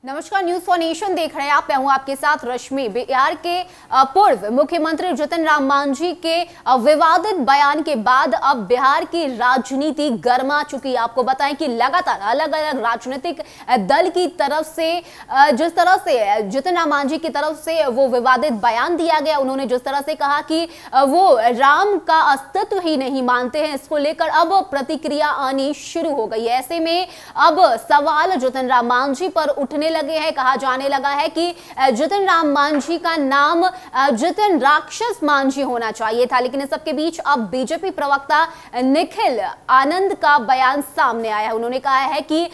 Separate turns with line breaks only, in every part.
नमस्कार, news for nation देख रहे हैं आप। मैं हूं आपके साथ रश्मि। बिहार के पूर्व मुख्यमंत्री जीतन राम मांझी के विवादित बयान के बाद अब बिहार की राजनीति गर्मा चुकी है। आपको बताएं कि लगातार अलग अलग राजनीतिक दल की तरफ से जिस तरह से जीतन राम मांझी की तरफ से वो विवादित बयान दिया गया, उन्होंने जिस तरह से कहा कि वो राम का अस्तित्व ही नहीं मानते हैं, इसको लेकर अब प्रतिक्रिया आनी शुरू हो गई है। ऐसे में अब सवाल जीतन राम मांझी पर उठने लगे हैं। कहा जाने लगा है कि जीतन राम मांझी का नाम जीतन राक्षस मांझी होना चाहिए था। लेकिन इस सबके बीच अब बीजेपी प्रवक्ता निखिल आनंद का बयान सामने आया है। उन्होंने कहा है कि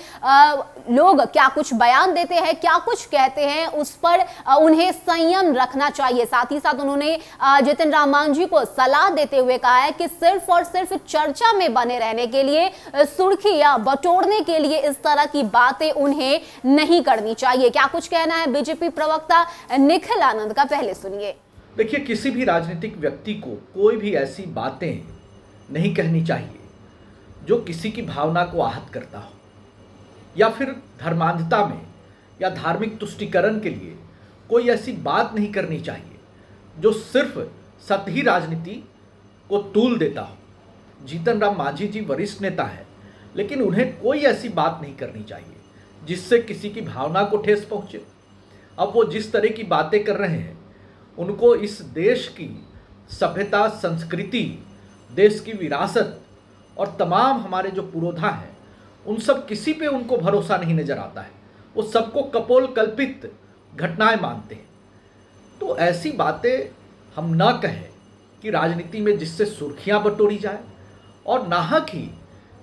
लोग क्या कुछ बयान देते हैं, क्या कुछ कहते हैं, उस पर उन्हें संयम रखना चाहिए। साथ ही साथ उन्होंने जीतन राम मांझी को सलाह देते हुए कहा है कि सिर्फ और सिर्फ चर्चा में बने रहने के लिए, सुर्खी या बटोरने के लिए इस तरह की बातें उन्हें नहीं करनी चाहिए। क्या कुछ कहना है बीजेपी प्रवक्ता निखिल आनंद का, पहले सुनिए।
देखिए, किसी भी राजनीतिक व्यक्ति को कोई भी ऐसी बातें नहीं कहनी चाहिए जो किसी की भावना को आहत करता हो, या फिर धर्मांधता में या धार्मिक तुष्टीकरण के लिए कोई ऐसी बात नहीं करनी चाहिए जो सिर्फ सतही राजनीति को तूल देता हो। जीतन राम मांझी जी वरिष्ठ नेता है, लेकिन उन्हें कोई ऐसी बात नहीं करनी चाहिए जिससे किसी की भावना को ठेस पहुंचे। अब वो जिस तरह की बातें कर रहे हैं, उनको इस देश की सभ्यता, संस्कृति, देश की विरासत और तमाम हमारे जो पुरोधा हैं, उन सब किसी पे उनको भरोसा नहीं नजर आता है। वो सबको कपोल कल्पित घटनाएं मानते हैं। तो ऐसी बातें हम ना कहें कि राजनीति में जिससे सुर्खियां बटोरी जाए और नाहक ही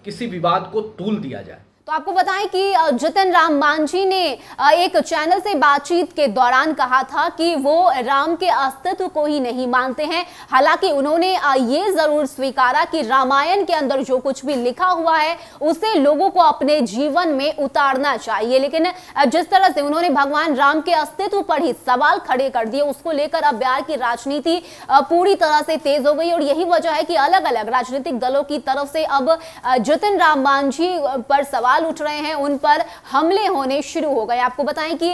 किसी विवाद को तूल दिया जाए।
तो आपको बताएं कि जीतन राम मांझी ने एक चैनल से बातचीत के दौरान कहा था कि वो राम के अस्तित्व को ही नहीं मानते हैं। हालांकि उन्होंने ये जरूर स्वीकारा कि रामायण के अंदर जो कुछ भी लिखा हुआ है उसे लोगों को अपने जीवन में उतारना चाहिए। लेकिन जिस तरह से उन्होंने भगवान राम के अस्तित्व पर ही सवाल खड़े कर दिए, उसको लेकर अब बिहार की राजनीति पूरी तरह से तेज हो गई। और यही वजह है कि अलग अलग राजनीतिक दलों की तरफ से अब जीतन राम मांझी पर सवाल उठ रहे हैं, उन पर हमले होने शुरू हो गए। आपको बताएं कि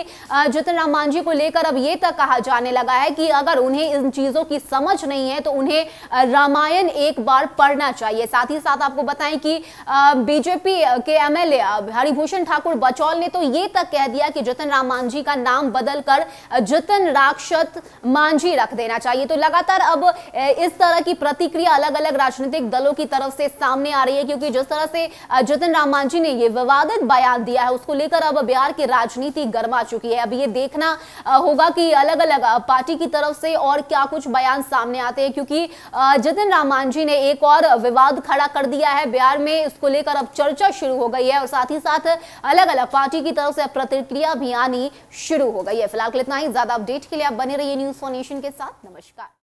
जीतन राम मांझी को लेकर अब ये तक कहा जाने लगा है कि अगर उन्हें इन चीजों की समझ नहीं है तो उन्हें रामायण एक बार पढ़ना चाहिए। साथ ही साथ आपको बताएं कि बीजेपी के एमएलए हरिभूषण ठाकुर बचौल ने तो ये तक कह दिया कि जीतन राम मांझी का नाम बदलकर जीतन राक्षस मांझी रख देना चाहिए। तो लगातार अब इस तरह की प्रतिक्रिया अलग अलग राजनीतिक दलों की तरफ से सामने आ रही है, क्योंकि जिस तरह से जीतन राम मांझी ने ये विवादित बयान दिया है, उसको लेकर अब बिहार की राजनीति गर्मा चुकी है। अब ये देखना होगा कि अलग अलग पार्टी की तरफ से और क्या कुछ बयान सामने आते हैं, क्योंकि जीतन राम मांझी ने एक और विवाद खड़ा कर दिया है बिहार में। इसको लेकर अब चर्चा शुरू हो गई है और साथ ही साथ अलग अलग पार्टी की तरफ से प्रतिक्रिया भी आनी शुरू हो गई है। फिलहाल इतना ही। ज्यादा अपडेट के लिए आप बने रहिए न्यूज फॉर नेशन के साथ। नमस्कार।